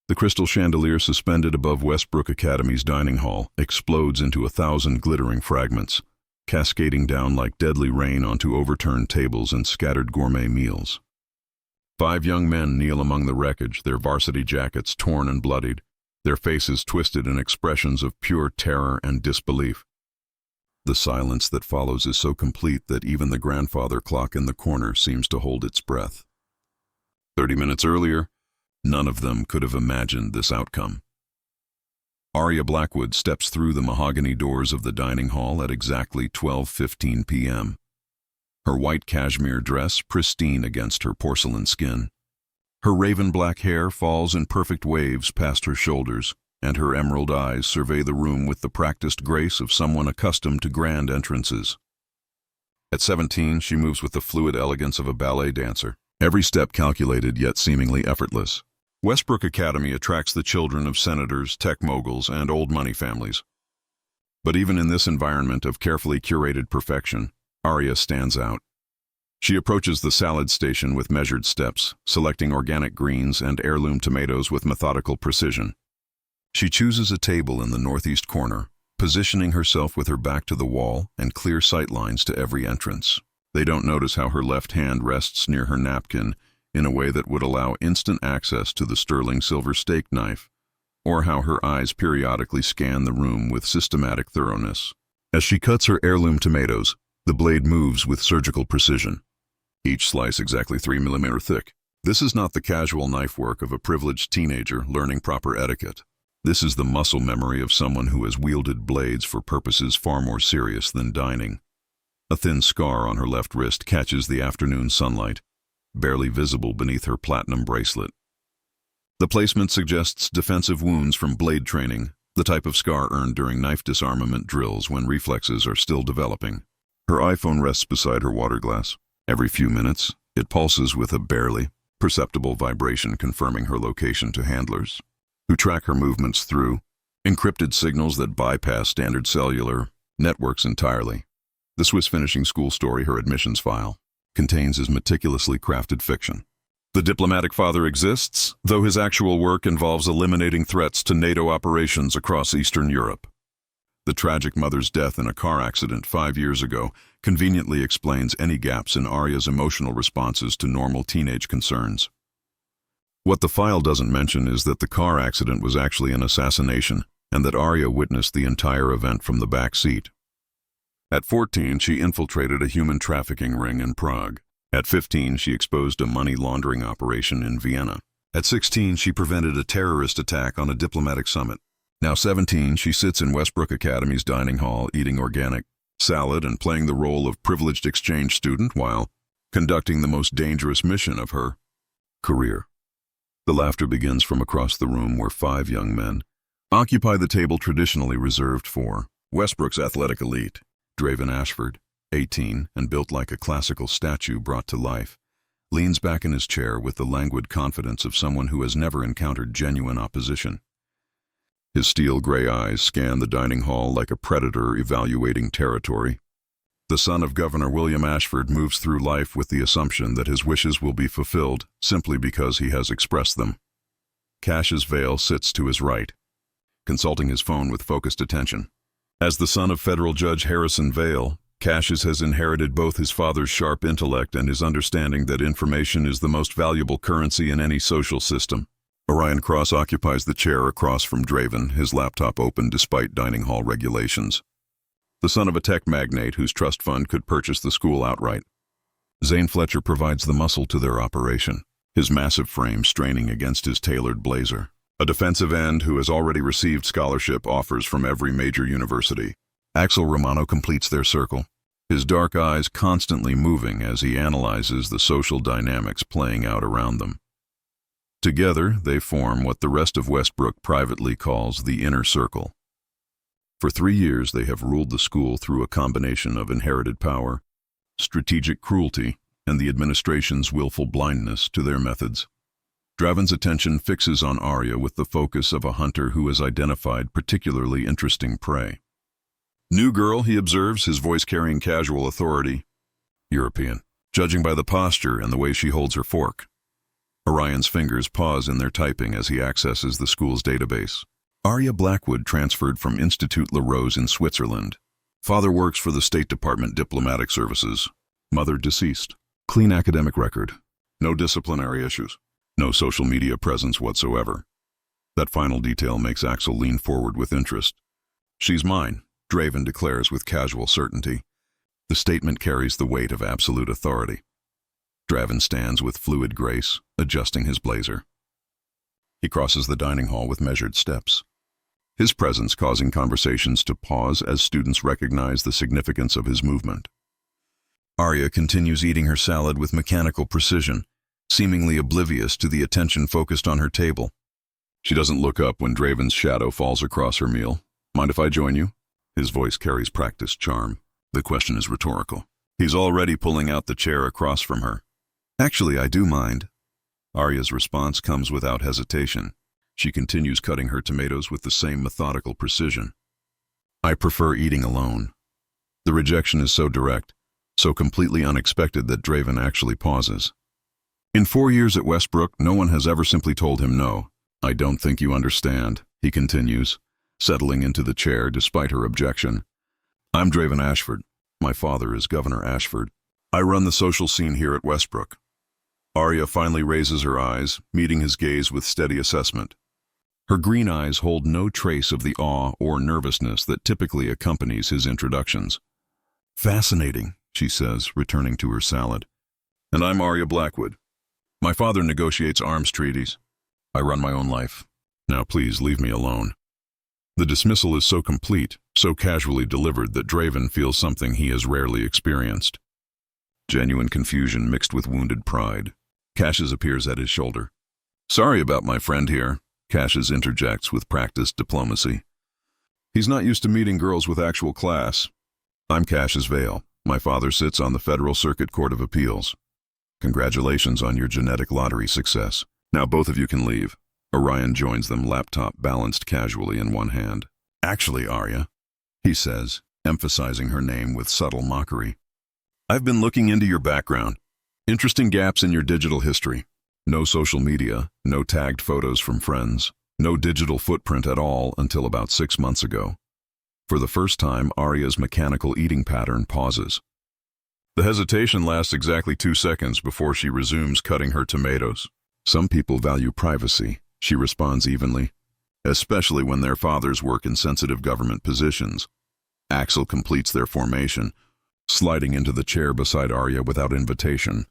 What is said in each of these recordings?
The crystal chandelier suspended above Westbrook Academy's dining hall explodes into 1,000 glittering fragments, cascading down like deadly rain onto overturned tables and scattered gourmet meals. 5 young men kneel among the wreckage, their varsity jackets torn and bloodied, their faces twisted in expressions of pure terror and disbelief. The silence that follows is so complete that even the grandfather clock in the corner seems to hold its breath. 30 minutes earlier, none of them could have imagined this outcome. Arya Blackwood steps through the mahogany doors of the dining hall at exactly 12:15 p.m. Her white cashmere dress pristine against her porcelain skin. Her raven black hair falls in perfect waves past her shoulders, and her emerald eyes survey the room with the practiced grace of someone accustomed to grand entrances. At 17, she moves with the fluid elegance of a ballet dancer, every step calculated yet seemingly effortless. Westbrook Academy attracts the children of senators, tech moguls, and old money families. But even in this environment of carefully curated perfection, Arya stands out. She approaches the salad station with measured steps, selecting organic greens and heirloom tomatoes with methodical precision. She chooses a table in the northeast corner, positioning herself with her back to the wall and clear sight lines to every entrance. They don't notice how her left hand rests near her napkin in a way that would allow instant access to the sterling silver steak knife, or how her eyes periodically scan the room with systematic thoroughness. As she cuts her heirloom tomatoes, the blade moves with surgical precision, each slice exactly 3 mm thick. This is not the casual knife work of a privileged teenager learning proper etiquette. This is the muscle memory of someone who has wielded blades for purposes far more serious than dining. A thin scar on her left wrist catches the afternoon sunlight, barely visible beneath her platinum bracelet. The placement suggests defensive wounds from blade training, the type of scar earned during knife disarmament drills when reflexes are still developing. Her iPhone rests beside her water glass. Every few minutes, it pulses with a barely perceptible vibration confirming her location to handlers, who track her movements through encrypted signals that bypass standard cellular networks entirely. The Swiss finishing school story her admissions file contains is meticulously crafted fiction. The diplomatic father exists, though his actual work involves eliminating threats to NATO operations across Eastern Europe. The tragic mother's death in a car accident 5 years ago conveniently explains any gaps in Arya's emotional responses to normal teenage concerns. What the file doesn't mention is that the car accident was actually an assassination, and that Arya witnessed the entire event from the back seat. At 14, she infiltrated a human trafficking ring in Prague. At 15, she exposed a money laundering operation in Vienna. At 16, she prevented a terrorist attack on a diplomatic summit. Now 17, she sits in Westbrook Academy's dining hall eating organic salad and playing the role of privileged exchange student while conducting the most dangerous mission of her career. The laughter begins from across the room where 5 young men occupy the table traditionally reserved for Westbrook's athletic elite. Draven Ashford, 18, and built like a classical statue brought to life, leans back in his chair with the languid confidence of someone who has never encountered genuine opposition. His steel-gray eyes scan the dining hall like a predator evaluating territory. The son of Governor William Ashford moves through life with the assumption that his wishes will be fulfilled simply because he has expressed them. Cassius Vale sits to his right, consulting his phone with focused attention. As the son of federal Judge Harrison Vale, Cassius has inherited both his father's sharp intellect and his understanding that information is the most valuable currency in any social system. Orion Cross occupies the chair across from Draven, his laptop open despite dining hall regulations. The son of a tech magnate whose trust fund could purchase the school outright. Zane Fletcher provides the muscle to their operation, his massive frame straining against his tailored blazer. A defensive end who has already received scholarship offers from every major university. Axel Romano completes their circle, his dark eyes constantly moving as he analyzes the social dynamics playing out around them. Together, they form what the rest of Westbrook privately calls the inner circle. For 3 years, they have ruled the school through a combination of inherited power, strategic cruelty, and the administration's willful blindness to their methods. Draven's attention fixes on Arya with the focus of a hunter who has identified particularly interesting prey. New girl, he observes, his voice carrying casual authority. European, judging by the posture and the way she holds her fork. Orion's fingers pause in their typing as he accesses the school's database. Arya Blackwood transferred from Institut La Rose in Switzerland. Father works for the State Department Diplomatic Services. Mother deceased. Clean academic record. No disciplinary issues. No social media presence whatsoever. That final detail makes Axel lean forward with interest. She's mine, Draven declares with casual certainty. The statement carries the weight of absolute authority. Draven stands with fluid grace, adjusting his blazer. He crosses the dining hall with measured steps, his presence causing conversations to pause as students recognize the significance of his movement. Arya continues eating her salad with mechanical precision, seemingly oblivious to the attention focused on her table. She doesn't look up when Draven's shadow falls across her meal. Mind if I join you? His voice carries practiced charm. The question is rhetorical. He's already pulling out the chair across from her. Actually, I do mind. Arya's response comes without hesitation. She continues cutting her tomatoes with the same methodical precision. I prefer eating alone. The rejection is so direct, so completely unexpected that Draven actually pauses. In 4 years at Westbrook, no one has ever simply told him no. I don't think you understand, he continues, settling into the chair despite her objection. I'm Draven Ashford. My father is Governor Ashford. I run the social scene here at Westbrook. Arya finally raises her eyes, meeting his gaze with steady assessment. Her green eyes hold no trace of the awe or nervousness that typically accompanies his introductions. Fascinating, she says, returning to her salad. And I'm Arya Blackwood. My father negotiates arms treaties. I run my own life. Now please leave me alone. The dismissal is so complete, so casually delivered that Draven feels something he has rarely experienced. Genuine confusion mixed with wounded pride. Cassius appears at his shoulder. Sorry about my friend here, Cassius interjects with practiced diplomacy. He's not used to meeting girls with actual class. I'm Cassius Vale. My father sits on the Federal Circuit Court of Appeals. Congratulations on your genetic lottery success. Now both of you can leave. Orion joins them, laptop balanced casually in one hand. Actually, Arya, he says, emphasizing her name with subtle mockery. I've been looking into your background. Interesting gaps in your digital history. No social media, no tagged photos from friends, no digital footprint at all until about 6 months ago. For the first time, Arya's mechanical eating pattern pauses. The hesitation lasts exactly 2 seconds before she resumes cutting her tomatoes. Some people value privacy, she responds evenly, especially when their fathers work in sensitive government positions. Axel completes their formation, sliding into the chair beside Arya without invitation.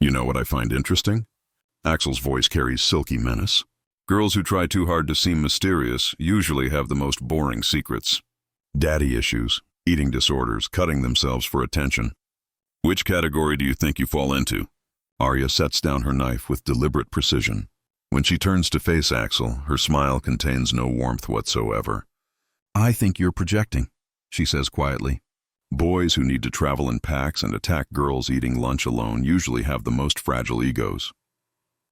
You know what I find interesting? Axel's voice carries silky menace. Girls who try too hard to seem mysterious usually have the most boring secrets. Daddy issues, eating disorders, cutting themselves for attention. Which category do you think you fall into? Arya sets down her knife with deliberate precision. When she turns to face Axel, her smile contains no warmth whatsoever. I think you're projecting, she says quietly. Boys who need to travel in packs and attack girls eating lunch alone usually have the most fragile egos.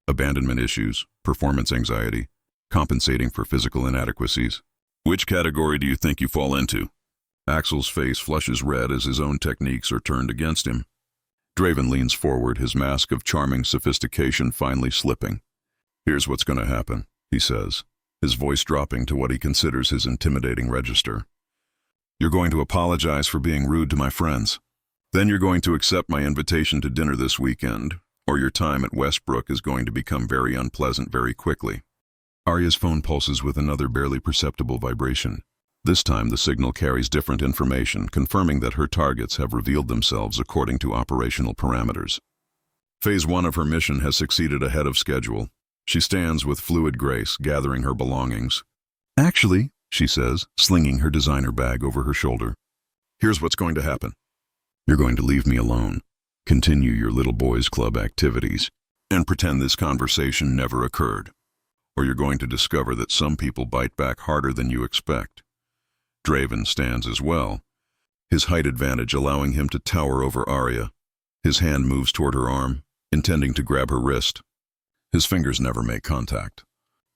Abandonment issues, performance anxiety, compensating for physical inadequacies. Which category do you think you fall into? Axel's face flushes red as his own techniques are turned against him. Draven leans forward, his mask of charming sophistication finally slipping. Here's what's going to happen, he says, his voice dropping to what he considers his intimidating register. You're going to apologize for being rude to my friends. Then you're going to accept my invitation to dinner this weekend, or your time at Westbrook is going to become very unpleasant very quickly. Arya's phone pulses with another barely perceptible vibration. This time the signal carries different information, confirming that her targets have revealed themselves according to operational parameters. Phase 1 of her mission has succeeded ahead of schedule. She stands with fluid grace, gathering her belongings. Actually, she says, slinging her designer bag over her shoulder, here's what's going to happen. You're going to leave me alone, continue your little boys' club activities, and pretend this conversation never occurred. Or you're going to discover that some people bite back harder than you expect. Draven stands as well, his height advantage allowing him to tower over Arya. His hand moves toward her arm, intending to grab her wrist. His fingers never make contact.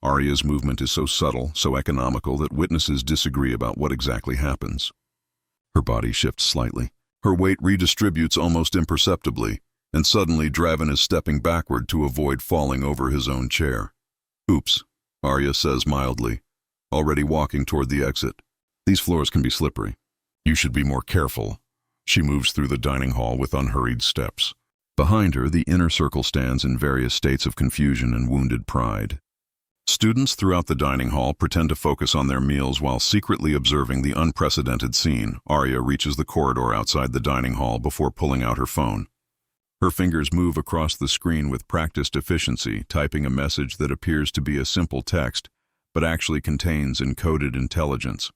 Arya's movement is so subtle, so economical that witnesses disagree about what exactly happens. Her body shifts slightly. Her weight redistributes almost imperceptibly, and suddenly Draven is stepping backward to avoid falling over his own chair. "Oops," Arya says mildly, already walking toward the exit. "These floors can be slippery. You should be more careful." She moves through the dining hall with unhurried steps. Behind her, the inner circle stands in various states of confusion and wounded pride. Students throughout the dining hall pretend to focus on their meals while secretly observing the unprecedented scene. Arya reaches the corridor outside the dining hall before pulling out her phone. Her fingers move across the screen with practiced efficiency, typing a message that appears to be a simple text, but actually contains encoded intelligence.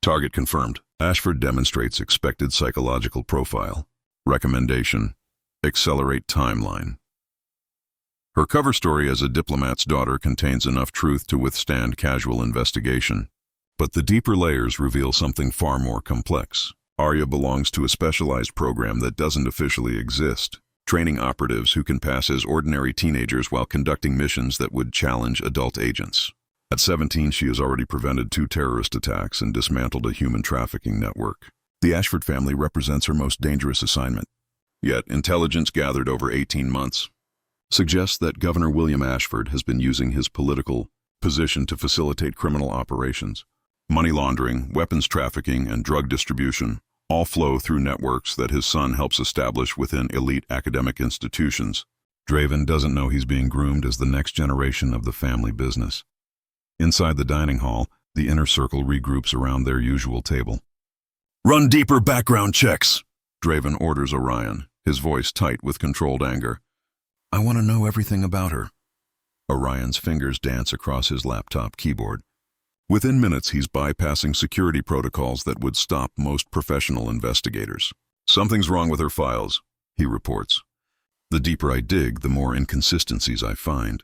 Target confirmed. Ashford demonstrates expected psychological profile. Recommendation: accelerate timeline. Her cover story as a diplomat's daughter contains enough truth to withstand casual investigation. But the deeper layers reveal something far more complex. Arya belongs to a specialized program that doesn't officially exist, training operatives who can pass as ordinary teenagers while conducting missions that would challenge adult agents. At 17, she has already prevented 2 terrorist attacks and dismantled a human trafficking network. The Ashford family represents her most dangerous assignment. Yet, intelligence gathered over 18 months suggests that Governor William Ashford has been using his political position to facilitate criminal operations. Money laundering, weapons trafficking, and drug distribution all flow through networks that his son helps establish within elite academic institutions. Draven doesn't know he's being groomed as the next generation of the family business. Inside the dining hall, the inner circle regroups around their usual table. "Run deeper background checks," Draven orders Orion, his voice tight with controlled anger. "I want to know everything about her." Orion's fingers dance across his laptop keyboard. Within minutes, he's bypassing security protocols that would stop most professional investigators. "Something's wrong with her files," he reports. "The deeper I dig, the more inconsistencies I find.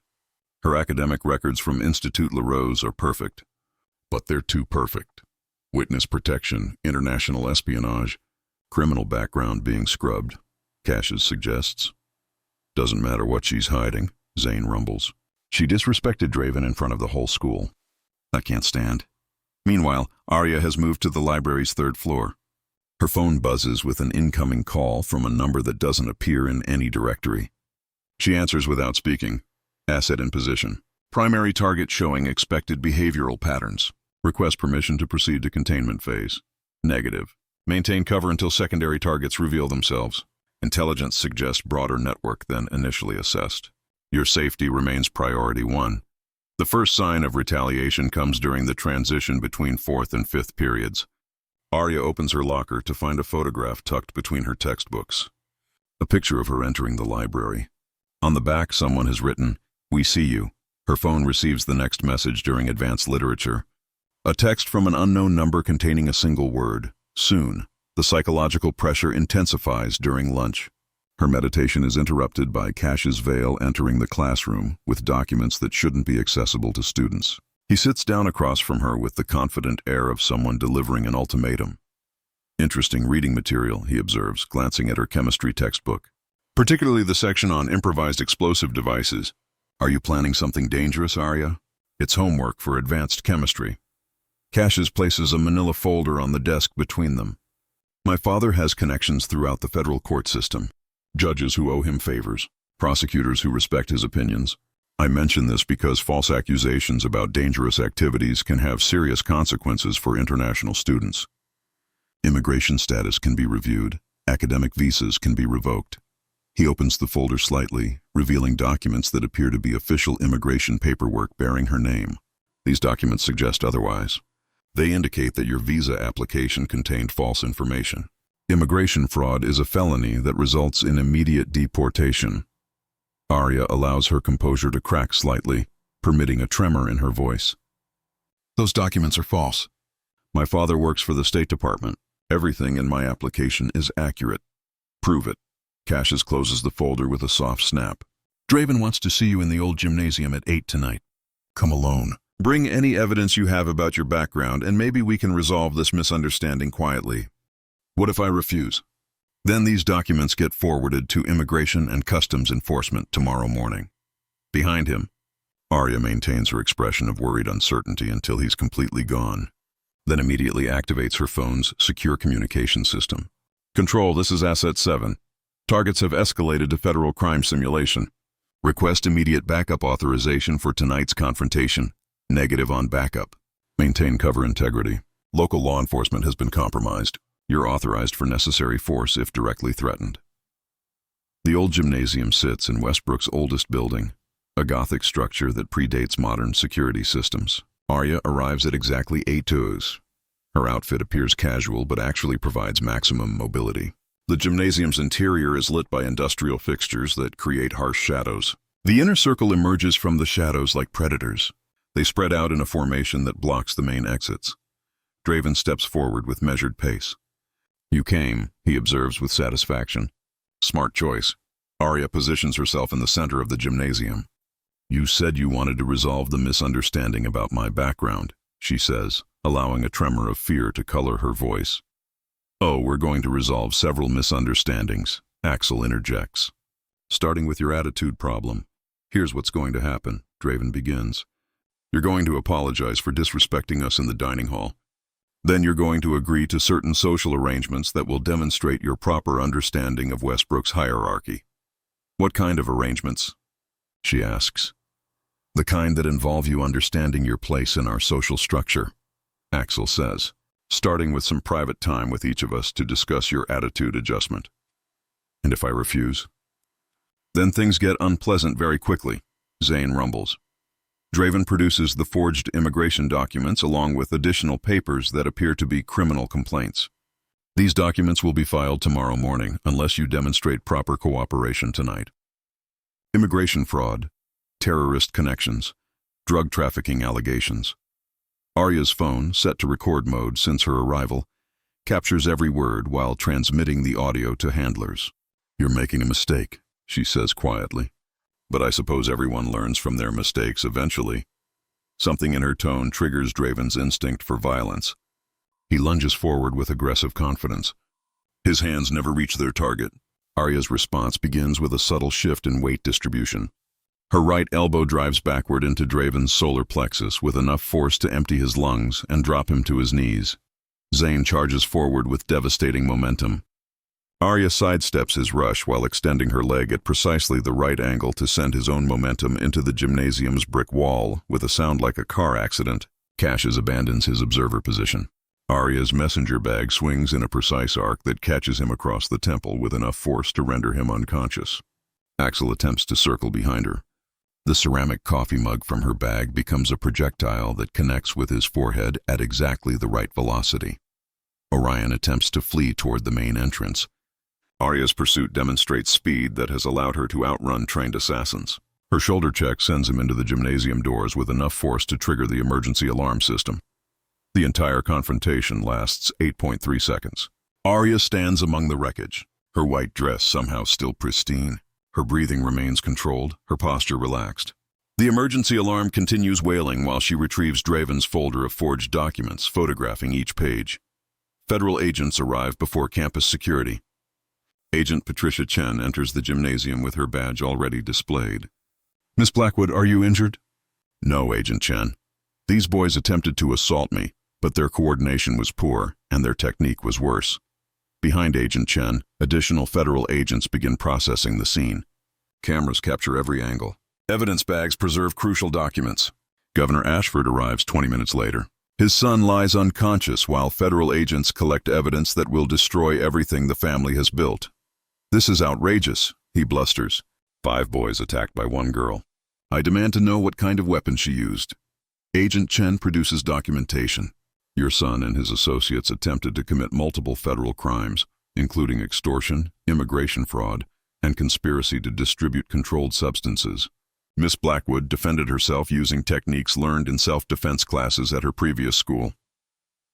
Her academic records from Institut La Rose are perfect, but they're too perfect. Witness protection, international espionage, criminal background being scrubbed," Cassius suggests. "Doesn't matter what she's hiding," Zane rumbles. "She disrespected Draven in front of the whole school. I can't stand." Meanwhile, Arya has moved to the library's 3rd floor. Her phone buzzes with an incoming call from a number that doesn't appear in any directory. She answers without speaking. Asset in position. Primary target showing expected behavioral patterns. Request permission to proceed to containment phase. Negative. Maintain cover until secondary targets reveal themselves. Intelligence suggests broader network than initially assessed. Your safety remains priority 1. The first sign of retaliation comes during the transition between 4th and 5th periods. Arya opens her locker to find a photograph tucked between her textbooks. A picture of her entering the library. On the back, someone has written, "We see you." Her phone receives the next message during advanced literature. A text from an unknown number containing a single word, "soon." The psychological pressure intensifies during lunch. Her meditation is interrupted by Cassius Vale entering the classroom with documents that shouldn't be accessible to students. He sits down across from her with the confident air of someone delivering an ultimatum. "Interesting reading material," he observes, glancing at her chemistry textbook. "Particularly the section on improvised explosive devices. Are you planning something dangerous, Arya?" "It's homework for advanced chemistry." Cassius places a manila folder on the desk between them. "My father has connections throughout the federal court system. Judges who owe him favors, prosecutors who respect his opinions. I mention this because false accusations about dangerous activities can have serious consequences for international students. Immigration status can be reviewed. Academic visas can be revoked." He opens the folder slightly, revealing documents that appear to be official immigration paperwork bearing her name. These documents suggest otherwise. They indicate that your visa application contained false information. Immigration fraud is a felony that results in immediate deportation. Arya allows her composure to crack slightly, permitting a tremor in her voice. "Those documents are false. My father works for the State Department. Everything in my application is accurate. Prove it." Cassius closes the folder with a soft snap. "Draven wants to see you in the old gymnasium at 8 tonight. Come alone. Bring any evidence you have about your background, and maybe we can resolve this misunderstanding quietly." "What if I refuse?" "Then these documents get forwarded to Immigration and Customs Enforcement tomorrow morning." Behind him, Arya maintains her expression of worried uncertainty until he's completely gone, then immediately activates her phone's secure communication system. "Control, this is Asset 7. Targets have escalated to federal crime simulation. Request immediate backup authorization for tonight's confrontation. Negative on backup. Maintain cover integrity. Local law enforcement has been compromised. You're authorized for necessary force if directly threatened. The old gymnasium sits in Westbrook's oldest building, a Gothic structure that predates modern security systems. Arya arrives at exactly 8:02. Her outfit appears casual but actually provides maximum mobility. The gymnasium's interior is lit by industrial fixtures that create harsh shadows. The inner circle emerges from the shadows like predators. They spread out in a formation that blocks the main exits. Draven steps forward with measured pace. "You came," he observes with satisfaction. "Smart choice." Arya positions herself in the center of the gymnasium. "You said you wanted to resolve the misunderstanding about my background," she says, allowing a tremor of fear to color her voice. "Oh, we're going to resolve several misunderstandings," Axel interjects. "Starting with your attitude problem. Here's what's going to happen," Draven begins. "You're going to apologize for disrespecting us in the dining hall. Then you're going to agree to certain social arrangements that will demonstrate your proper understanding of Westbrook's hierarchy." "What kind of arrangements?" she asks. "The kind that involve you understanding your place in our social structure," Axel says, "starting with some private time with each of us to discuss your attitude adjustment." "And if I refuse?" "Then things get unpleasant very quickly," Zane rumbles. Draven produces the forged immigration documents along with additional papers that appear to be criminal complaints. "These documents will be filed tomorrow morning unless you demonstrate proper cooperation tonight." Immigration fraud, terrorist connections, drug trafficking allegations. Arya's phone, set to record mode since her arrival, captures every word while transmitting the audio to handlers. "You're making a mistake," she says quietly. "But I suppose everyone learns from their mistakes eventually." Something in her tone triggers Draven's instinct for violence. He lunges forward with aggressive confidence. His hands never reach their target. Arya's response begins with a subtle shift in weight distribution. Her right elbow drives backward into Draven's solar plexus with enough force to empty his lungs and drop him to his knees. Zane charges forward with devastating momentum. Arya sidesteps his rush while extending her leg at precisely the right angle to send his own momentum into the gymnasium's brick wall. With a sound like a car accident, Cassius abandons his observer position. Arya's messenger bag swings in a precise arc that catches him across the temple with enough force to render him unconscious. Axel attempts to circle behind her. The ceramic coffee mug from her bag becomes a projectile that connects with his forehead at exactly the right velocity. Orion attempts to flee toward the main entrance. Arya's pursuit demonstrates speed that has allowed her to outrun trained assassins. Her shoulder check sends him into the gymnasium doors with enough force to trigger the emergency alarm system. The entire confrontation lasts 8.3 seconds. Arya stands among the wreckage, her white dress somehow still pristine. Her breathing remains controlled, her posture relaxed. The emergency alarm continues wailing while she retrieves Draven's folder of forged documents, photographing each page. Federal agents arrive before campus security. Agent Patricia Chen enters the gymnasium with her badge already displayed. "Miss Blackwood, are you injured?" "No, Agent Chen. These boys attempted to assault me, but their coordination was poor and their technique was worse." Behind Agent Chen, additional federal agents begin processing the scene. Cameras capture every angle. Evidence bags preserve crucial documents. Governor Ashford arrives 20 minutes later. His son lies unconscious while federal agents collect evidence that will destroy everything the family has built. "This is outrageous," he blusters. 5 boys attacked by 1 girl. "I demand to know what kind of weapon she used." Agent Chen produces documentation. "Your son and his associates attempted to commit multiple federal crimes, including extortion, immigration fraud, and conspiracy to distribute controlled substances." Miss Blackwood defended herself using techniques learned in self-defense classes at her previous school.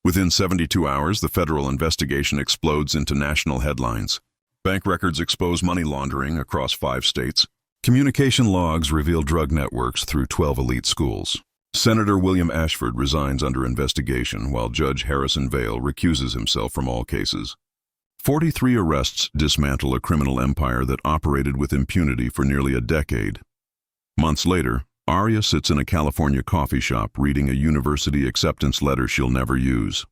Within 72 hours, the federal investigation explodes into national headlines. Bank records expose money laundering across 5 states. Communication logs reveal drug networks through 12 elite schools. Senator William Ashford resigns under investigation while Judge Harrison Vale recuses himself from all cases. 43 arrests dismantle a criminal empire that operated with impunity for nearly a decade. Months later, Arya sits in a California coffee shop reading a university acceptance letter she'll never use.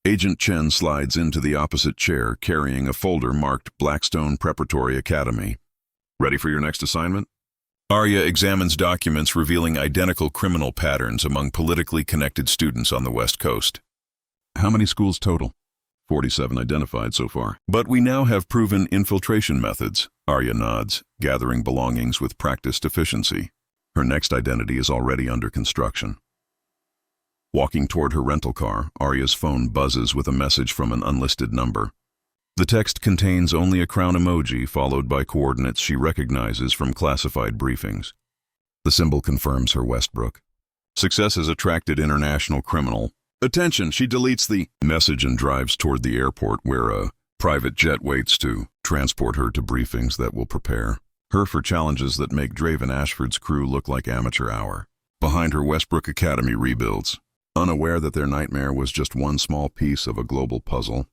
Agent Chen slides into the opposite chair, carrying a folder marked Blackstone Preparatory Academy. Ready for your next assignment? Arya examines documents revealing identical criminal patterns among politically connected students on the West Coast. How many schools total? 47 identified so far. But we now have proven infiltration methods. Arya nods, gathering belongings with practiced efficiency. Her next identity is already under construction. Walking toward her rental car, Arya's phone buzzes with a message from an unlisted number. The text contains only a crown emoji followed by coordinates she recognizes from classified briefings. The symbol confirms her Westbrook. Success has attracted international criminal. Attention, she deletes the message and drives toward the airport where a private jet waits to transport her to briefings that will prepare her for challenges that make Draven Ashford's crew look like amateur hour. Behind her, Westbrook Academy rebuilds, unaware that their nightmare was just one small piece of a global puzzle.